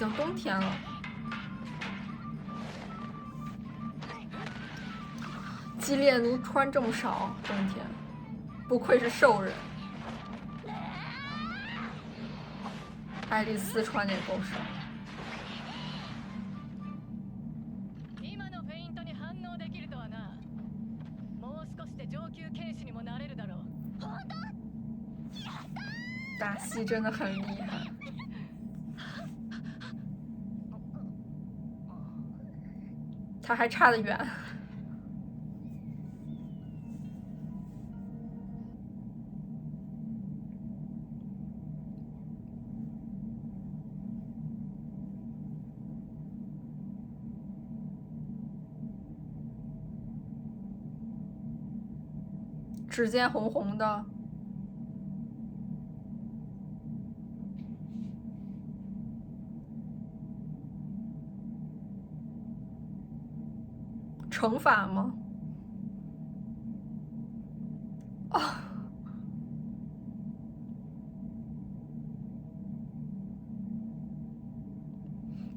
经冬天了。基列奴穿这么少，冬天，不愧是兽人。爱丽丝穿的也够少。打戏真的很厉害。他还差得远。指尖红红的。惩罚吗？啊！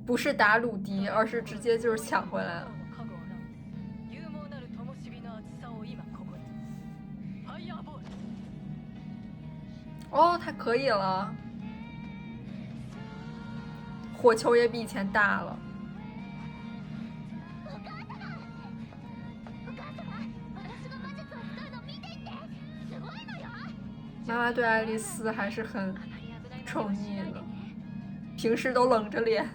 不是打鲁迪，而是直接就是抢回来了。哦，他可以了，火球也比以前大了。妈妈对爱丽丝还是很宠溺的，平时都冷着脸。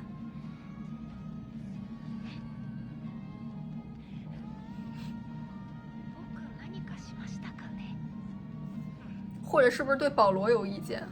或者是不是对保罗有意见？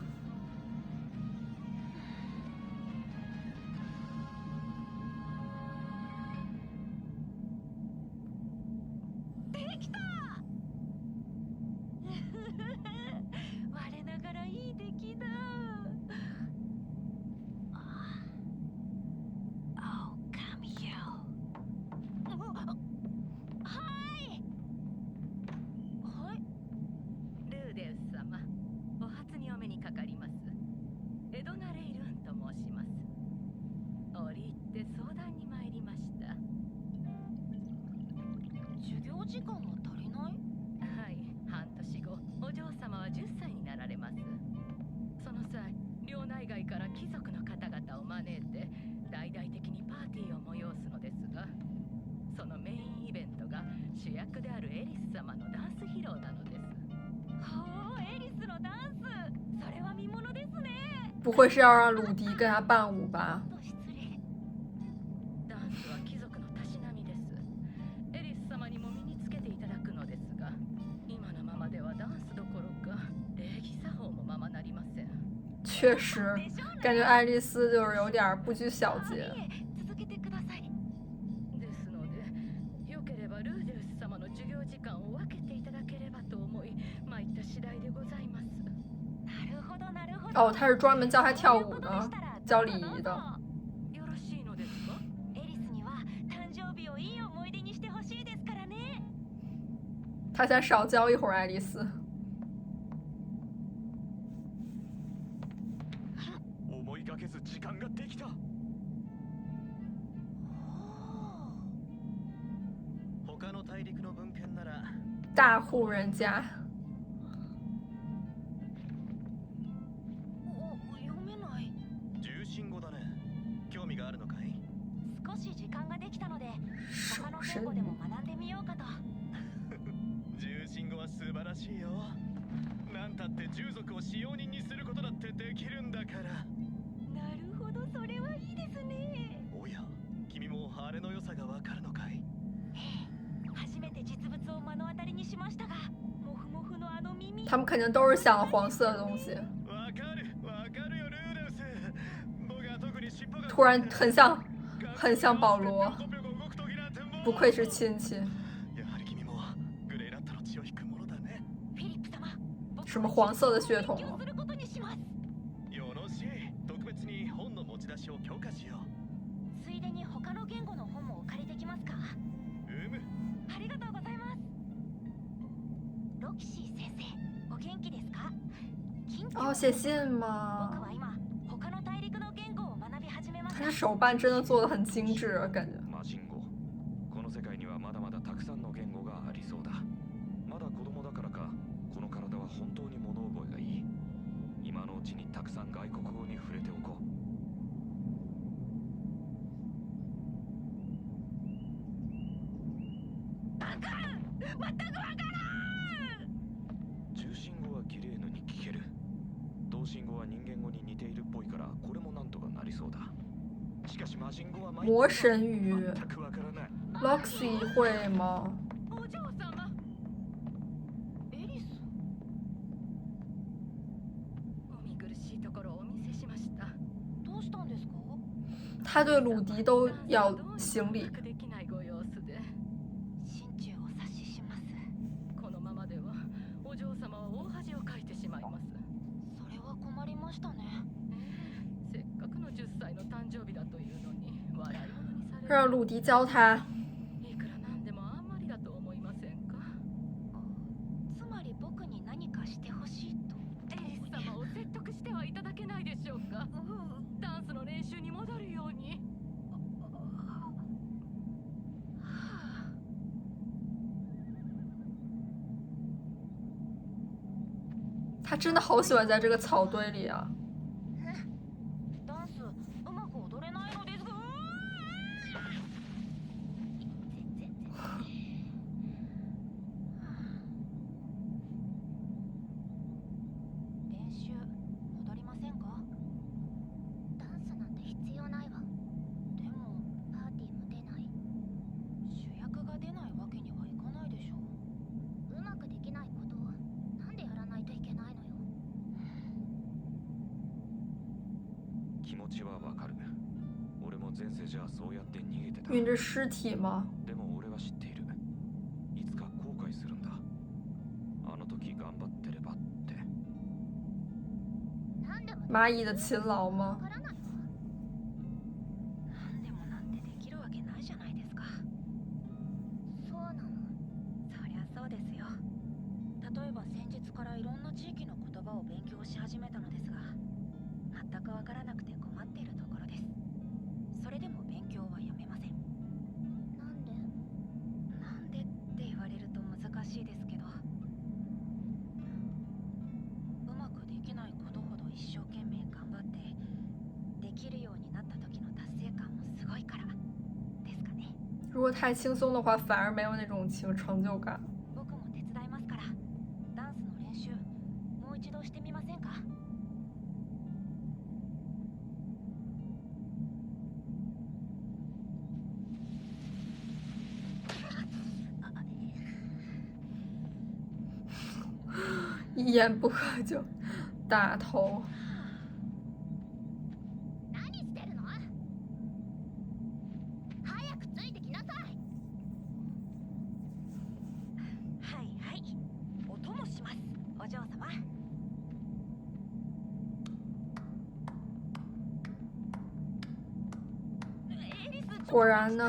不会是要让鲁迪跟他伴舞吧？确实，感觉爱丽丝就是有点不拘小节。哦，他是专门教他跳舞的，教礼仪的。他想少教一会儿爱丽丝。大户人家。手神语。なんたって従属を使用人にすることだってできるんだから。なるほど、それはいいですね。おや、君もハーレの良さがわかるのかい？初めて実物を目の当たりにしましたが、モフモフのあの耳。他们肯定都是想黄色的东西。わかるよ、ルーデウス。僕は特に尻尾が。突然很像保罗，不愧是亲戚。什么黄色的血统？哦，写信吗？他这手办真的做的很精致啊，感觉。魔人語、この世界にはまだまだたくさんの言語がありそうだ。まだ子供だからか、この体は本当に物覚えがいい。今のうちにたくさん外国語に触れておこう。中心語は綺麗のに聞ける。同心語は人間語に似ているっぽいから、これもなんとかなりそうだ。しかし魔人語は魔神语全くわからない。 ，Loxy 会吗？お嬢様。エリス。お見苦しいところをお見せしました。どうしたんですか？他对鲁迪都要行礼。できないご様子で。心中を察します。このままではお嬢様は大恥をかいてしまいます。それは困りましたね。せっかくの10歳の誕生日だというのに笑い物にされる。让鲁迪教他。いくらなんでもあんまりだと思いませんか？つまり僕に何かしてほしいと。エリス様を説得してはいただけないでしょうか？ダンスの練習に戻るように。他真的好喜欢在这个草堆里啊！ダンスうまく踊れないのです。練習戻りませんか？ダンスなんて必要ないわ。でもパーティーも出ない。主役が出ないわけにはいかないでしょう。うまくできないことをなんでやらないといけないのよ。気持ちはわかる。俺も前世じゃそうやって逃げてた。运着尸体吗？でも俺は知っている。いつか後悔するんだ。あの時頑張ってればって。蚂蚁的勤劳吗？何でもなんてできるわけないじゃないですか。そうなの。そりゃそうですよ。例えば先日からいろんな地域の言葉を勉強し始めたのですが、全くわからなくて困っているところです。それでも勉強はやめません。なんで？なんでって言われると難しいですけど、うまくできないことほど一生懸命頑張ってできるようになった時の達成感もすごいからですかね。如果太轻松的话，反而没有那种成就感。僕も手伝いますから、ダンスの練習もう一度してみませんか？一言不合就打头。何してるの？早くついてきなさい。はいはい、お供します、お嬢様。エリス、果然呢。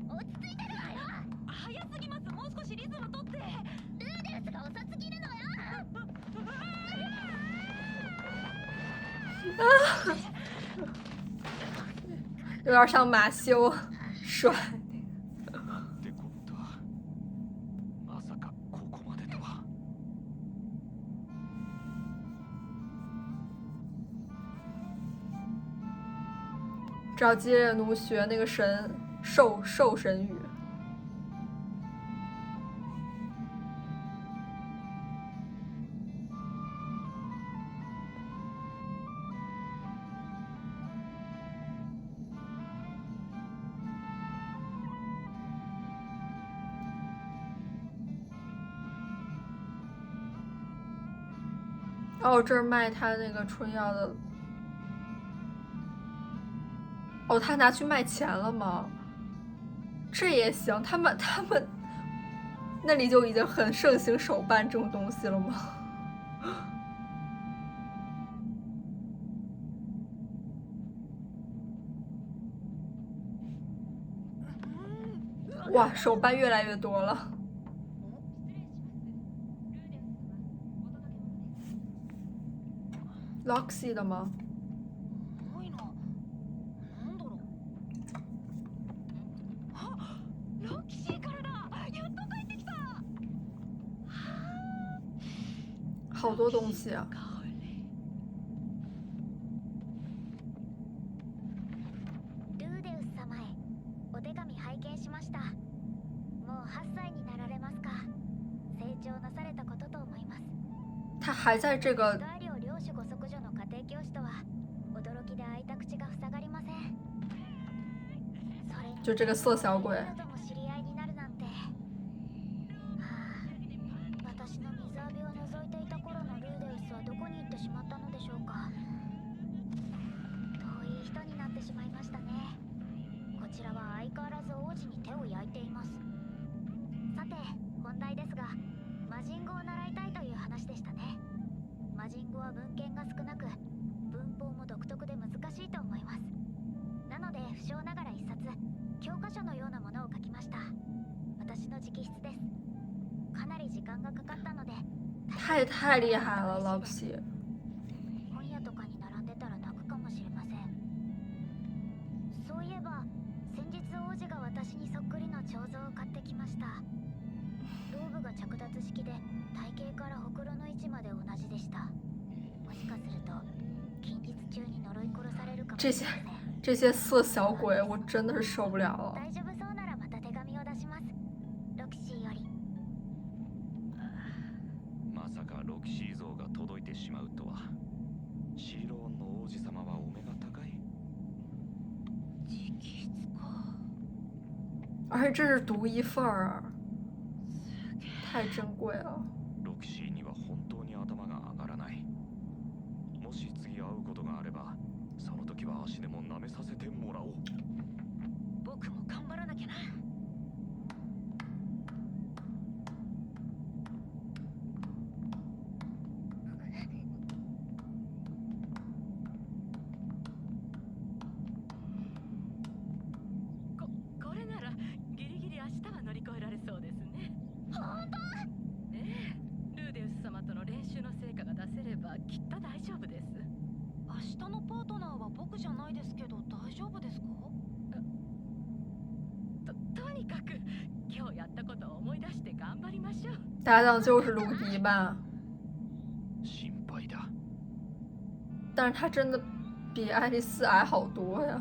落ち着いてるわよ。早すぎます。もう少しリズム取って。ルーデルスが遅すぎるのよ。有点像马修帅。なんてこった。まさかここまでとは。找基列奴学那个兽神语。哦，这儿卖他那个春药的。哦，他拿去卖钱了吗？这也行，他们那里就已经很盛行手办这种东西了吗？哇，手办越来越多了。Loxy 的吗？多东西啊！ルーデウス様へお手紙拝見しました。もう8歳になられますか。成長なされたことと思います。他还在这个ガーリオ領主ご息女の家庭教師とは驚きで開いた口が塞がりません。それに就这个色小鬼，とも知り合いになるなんて。はあ、私の水浴びを覗いていた頃のルーデウスはどこに行ってしまったのでしょうか。遠い人になってしまいましたね。こちらは相変わらず王子に手を焼いています。さて本題ですが、魔人語を習いたいという話でしたね。魔人語は文献が少なく文法も独特で難しいと思います。なので不詳ながら一冊教科書のようなものを書きました。私の直筆です。かなり時間がかかったので太厉害了，老皮。本屋とかに並んでたら泣くかもしれません。そういえば先日王子が私にそっくりの彫像を買ってきました。ローブが着脱式で体型からほくろの位置まで同じでした。もしかすると近日中に呪い殺されるかもしれません。这些色小鬼，我真的是受不了了。大丈夫そうならまた手紙を出します。ロキシーより。まさかロキシー像が届いてしまうとは。シーローンの王子様はお目が高い。直筆か。而且这是独一份儿，太珍贵了。ロキシーには本当に頭が上がらない。もし次会うことがあれば、その時は足でも舐めさせてもらおう。僕も頑張らなきゃな。これならギリギリ明日は乗り越えられそうですね。本当？ええ、ルーデウス様との練習の成果が出せればきっと大丈夫です。明日のパートナーは僕じゃないですけど大丈夫ですか？とにかく今日やったことを思い出して頑張りましょう。搭档就是卢迪吧？心配だ。但是他真的比爱丽丝矮好多呀。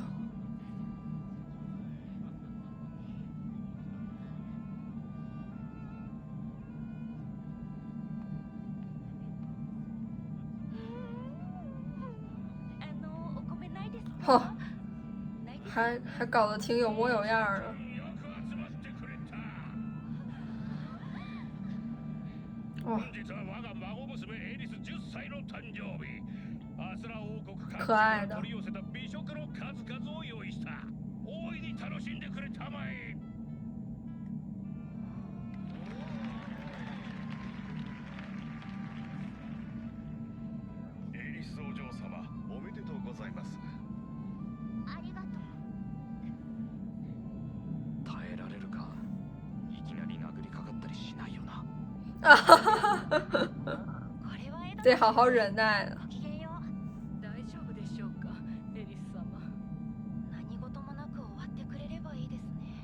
お米ないです嚯か？还搞得挺有模有样的。哦，可爱的。エリスお嬢様、おめでとうございます。ありがとう。耐えられるか。いきなり殴りかかったりしないよな。得好好忍耐的。大丈夫でしょうか、エリス様。何事もなく終わってくれればいいですね。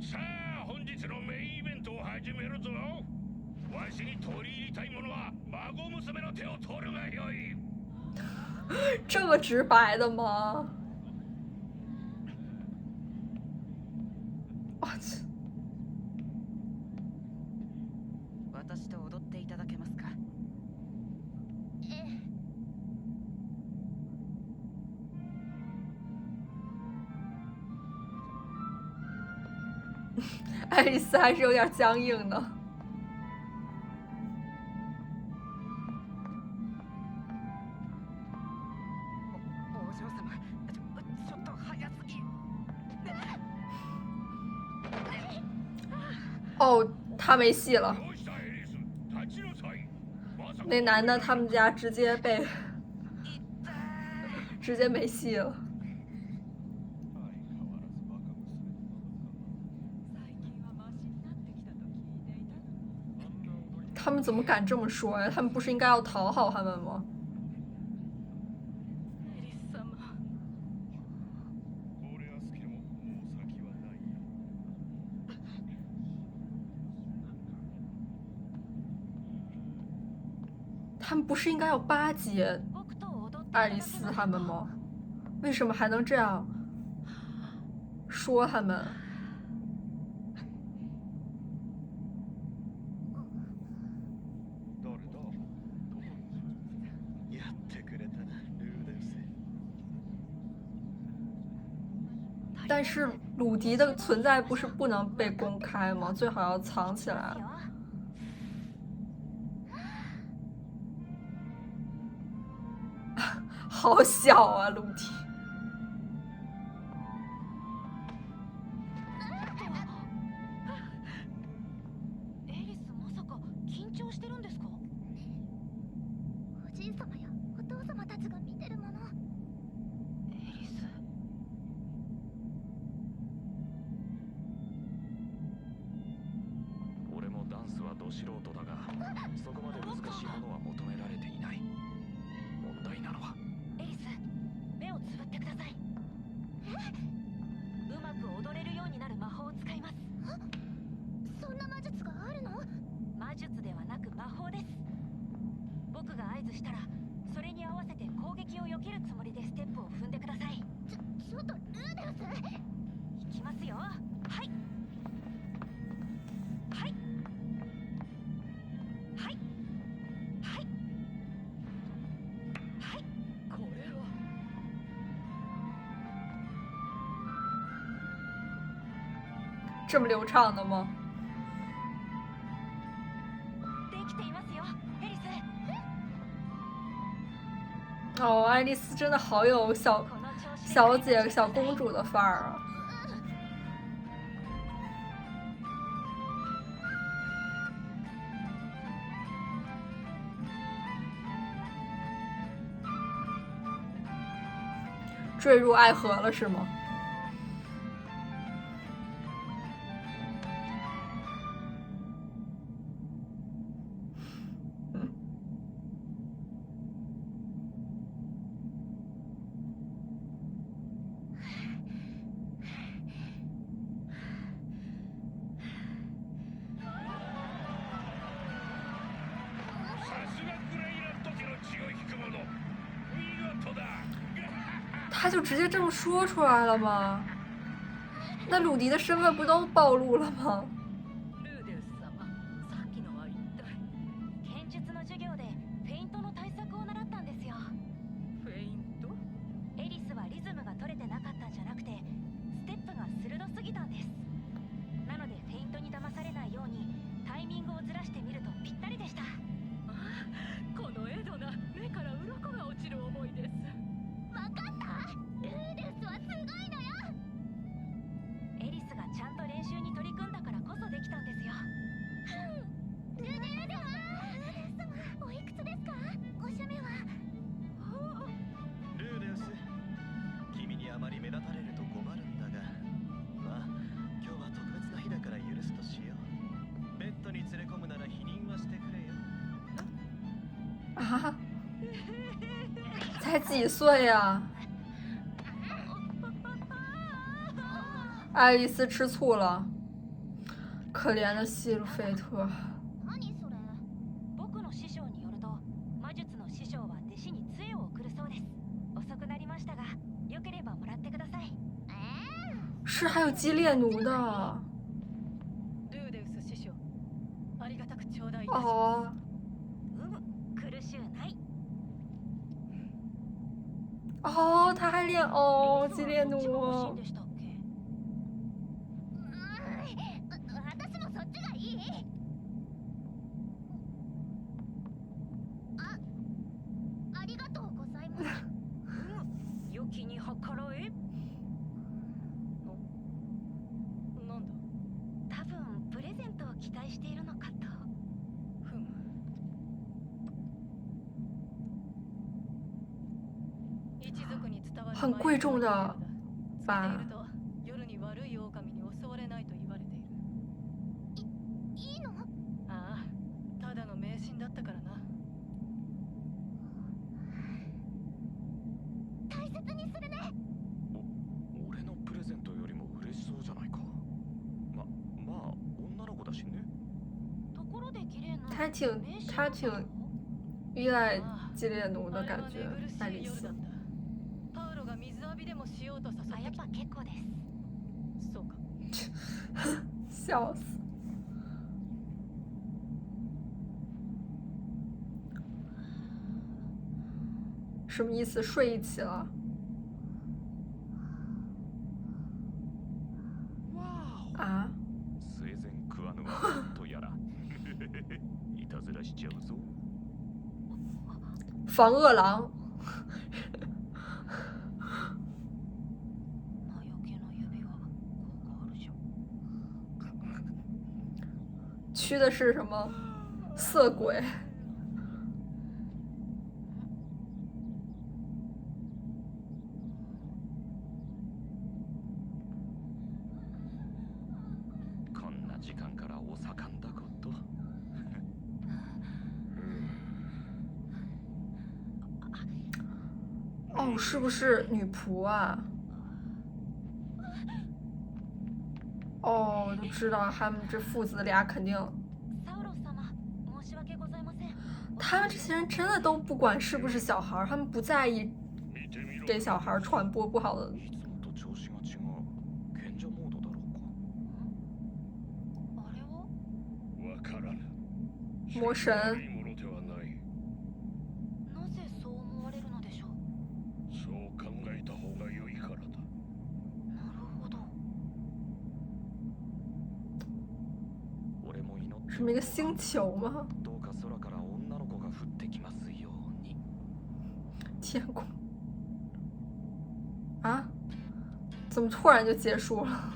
さあ、本日のメインイベントを始めるぞ。わしに取り入りたいものは孫娘の手を取るがよい。这么直白的吗？我去。私と踊っていただけますか？爱丽丝还是有点僵硬的。お嬢様、ちょっと早すぎ。哦，他没戏了。どうしたエリス？立ちなさい。まさか那男的他们家直接没戏了。他们怎么敢这么说呀？他们不是应该要讨好他们吗？エリス様。俺は好きでももう先はないよ。不是应该要巴结僕と踊っていた爱丽だけ丝ませんか他们吗？为什么还能这样说他们？やってくれたなルーデウス。但是鲁迪的存在不是不能被公开吗？最好要藏起来。好小啊，鲁迪。エリスまさか緊張してるんですか？おじいさまやお父様たちが見てるもの。エリス俺もダンスはど素人だが、そこまで難しいものは求められていない。問題なのはエリス目をつぶってください。うまく踊れるようになる魔法を使います。そんな魔術があるの？魔術ではなく魔法です。僕が合図したらそれに合わせて攻撃を避けるつもりでステップを踏んでください。ちょっとルーデウス。いきますよ。はいはいはいはいはい。これは这么流畅的吗？できていますよエリス。哦，爱丽丝真的好有小この調子で小姐、小公主的范儿啊！坠入爱河了是吗？さすがグレイラント家の血を引く者。見事だ。他就直接这么说出来了吗？那鲁迪的身份不都暴露了吗？ルーデウス様、さっきのは一体剣術の授業でフェイントの対策を習ったんですよ。フェイント？エリスはリズムが取れてなかったんじゃなくてステップが鋭すぎたんです。なのでフェイントに騙されないようにタイミングをずらしてみるとぴったりでした。このエドな目から鱗が落ちる思いです。わかった。ルーデウスはすごいのよ。エリスがちゃんと練習に取り組んだからこそできたんですよ。ルーデウス様、おいくつですか？おしゃべは。ルーデウス、君にあまり目立たれると困るんだが、まあ今日は特別な日だから許すとしよう。ベッドに連れ込むなら否認はしてくれよ。啊，才几岁呀、爱丽丝吃醋了，可怜的希鲁菲特。何それ？僕の師匠によると魔術の師匠は弟子に杖を送るそうです。遅くなりましたがよければもらってください。是还有激烈奴的ルーデウス師匠、ありがたく頂戴いたします。哦。苦しゅうない。哦，他还练哦，激烈そっちが欲しい奴ん。でしたっけ？私もそっちがいい。ありがとうございます。良きに計らえ。なんだ？多分プレゼントを期待しているのかと。ふむ。一族に伝わる很贵重的つけてい吧ると夜に悪い狼に襲われないと言われている。いいの？ああ、ただの迷信だったからな。大切にするね。俺のプレゼントよりも嬉しそうじゃないか。まあ女の子だしね。ところで綺麗な他挺名刺他挺依赖激烈奴的感觉，爱丽丝。パウロが水浴びでもしようと誘ってやっぱ結構です。そうか。笑死。什么意思？睡一起了？啊？生前食わぬはとやらいたずらしちゃうぞ。防饿狼。魔除けの指輪効果あるじゃん。驱的是什么？色鬼。こんな時間からお盛んだこと。哦，是不是女仆啊？哦，我就知道他们这父子俩肯定，サウロス様、申し訳ございません。他们这些人真的都不管是不是小孩儿，他们不在意見てみろ。给小孩儿传播不好的。いつもと調子が違う。賢者モードだろうか。あれはわからぬ。魔神悪いものではない。なぜそう思われるのでしょう。そう考えた方が良いからだ。なるほど。俺も祈って什么一个星球吗？どうか空から女の子が降ってきますように。天空啊？怎么突然就结束了？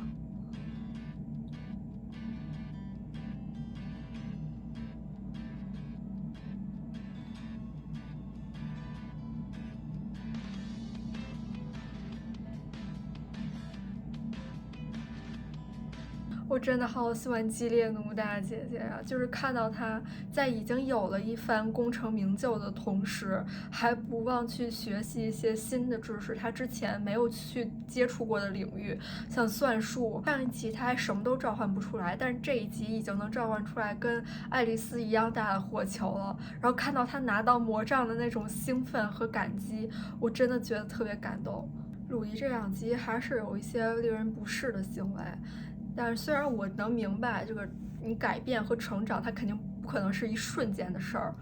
我真的好喜欢基列奴大姐姐呀、就是看到她在已经有了一番功成名就的同时，还不忘去学习一些新的知识，她之前没有去接触过的领域，像算术。上一集她还什么都召唤不出来，但是这一集已经能召唤出来跟爱丽丝一样大的火球了。然后看到她拿到魔杖的那种兴奋和感激，我真的觉得特别感动。鲁迪这两集还是有一些令人不适的行为。但是虽然我能明白这个你改变和成长，它肯定不可能是一瞬间的事儿，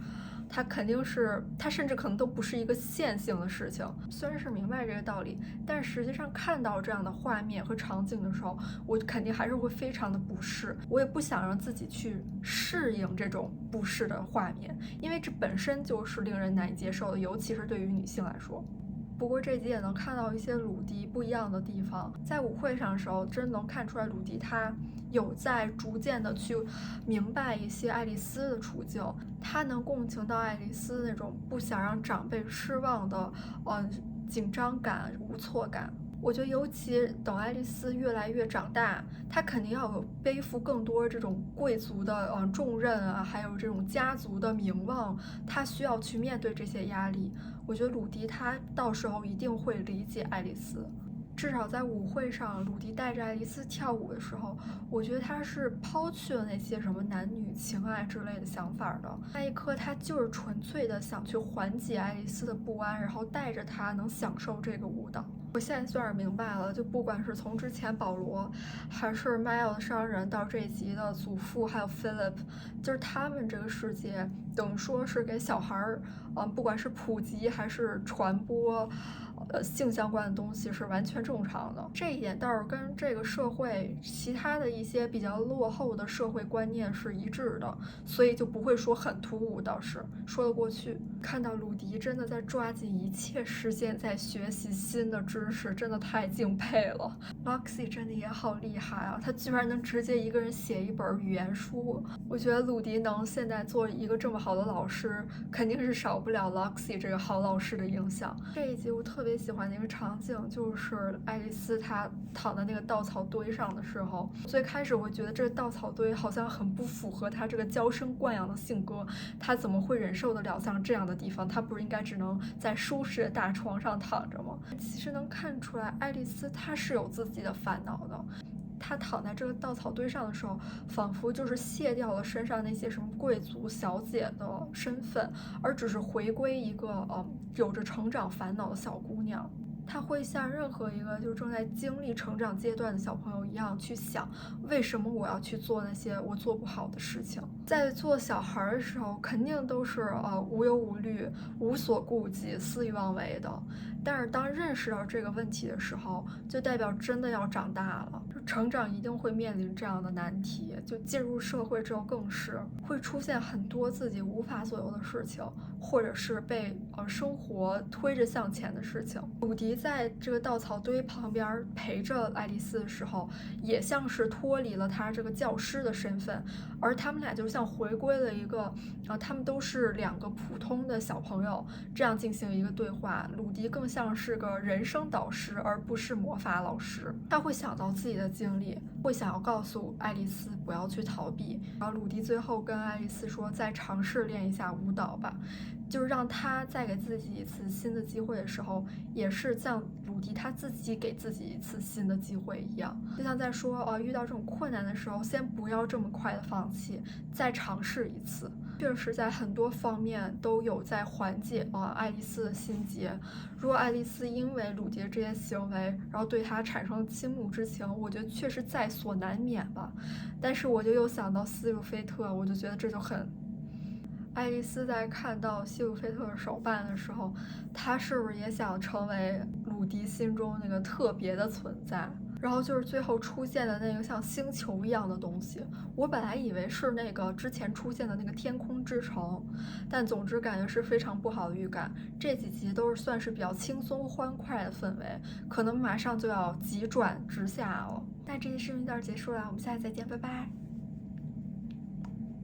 它肯定是，它甚至可能都不是一个线性的事情。虽然是明白这个道理，但是实际上看到这样的画面和场景的时候，我肯定还是会非常的不适。我也不想让自己去适应这种不适的画面，因为这本身就是令人难以接受的，尤其是对于女性来说。不过这集也能看到一些鲁迪不一样的地方，在舞会上的时候，真能看出来鲁迪他有在逐渐的去明白一些爱丽丝的处境，他能共情到爱丽丝那种不想让长辈失望的紧张感、无措感。我觉得尤其等爱丽丝越来越长大，她肯定要有背负更多这种贵族的重任啊，还有这种家族的名望，她需要去面对这些压力。我觉得鲁迪他到时候一定会理解爱丽丝，至少在舞会上，鲁迪带着爱丽丝跳舞的时候，我觉得他是抛去了那些什么男女情爱之类的想法的。那一刻，他就是纯粹的想去缓解爱丽丝的不安，然后带着她能享受这个舞蹈。我现在算是明白了，就不管是从之前保罗，还是迈尔的商人，到这一集的祖父，还有 Philip， 就是他们这个世界，等于说是给小孩儿，不管是普及还是传播。性相关的东西是完全正常的，这一点倒是跟这个社会其他的一些比较落后的社会观念是一致的，所以就不会说很突兀，倒是说得过去。看到鲁迪真的在抓紧一切时间在学习新的知识，真的太敬佩了。Loxy 真的也好厉害啊，他居然能直接一个人写一本语言书。我觉得鲁迪能现在做一个这么好的老师，肯定是少不了 Loxy 这个好老师的影响。这一集我特别喜欢的一个场景就是爱丽丝她躺在那个稻草堆上的时候，最开始我会觉得这个稻草堆好像很不符合她这个娇生惯养的性格，她怎么会忍受得了像这样的地方？她不是应该只能在舒适的大床上躺着吗？其实能看出来，爱丽丝她是有自己的烦恼的。他躺在这个稻草堆上的时候，仿佛就是卸掉了身上那些什么贵族小姐的身份，而只是回归一个有着成长烦恼的小姑娘。他会像任何一个就正在经历成长阶段的小朋友一样去想，为什么我要去做那些我做不好的事情。在做小孩的时候，肯定都是无忧无虑、无所顾忌、肆意妄为的。但是当认识到这个问题的时候，就代表真的要长大了。成长一定会面临这样的难题，就进入社会之后更是会出现很多自己无法左右的事情，或者是被生活推着向前的事情。鲁迪在这个稻草堆旁边陪着爱丽丝的时候，也像是脱离了他这个教师的身份，而他们俩就像回归了一个他们都是两个普通的小朋友，这样进行一个对话。鲁迪更像是个人生导师，而不是魔法老师。他会想到自己的经历，会想要告诉爱丽丝不要去逃避。然后鲁迪最后跟爱丽丝说，再尝试练一下舞蹈吧，就是让他再给自己一次新的机会的时候，也是像鲁迪他自己给自己一次新的机会一样。就像在说遇到这种困难的时候，先不要这么快的放弃，再尝试一次。确实在很多方面都有在缓解爱丽丝的心结。如果爱丽丝因为鲁迪这些行为，然后对他产生倾慕之情，我觉得确实在所难免吧。但是我就又想到西鲁菲特，我就觉得这就很。爱丽丝在看到西鲁菲特的手办的时候，她是不是也想成为鲁迪心中那个特别的存在？然后就是最后出现的那个像星球一样的东西，我本来以为是那个之前出现的那个天空之城，但总之感觉是非常不好的预感。这几集都是算是比较轻松欢快的氛围，可能马上就要急转直下了。那这期视频到这结束了，我们下期再见，拜拜。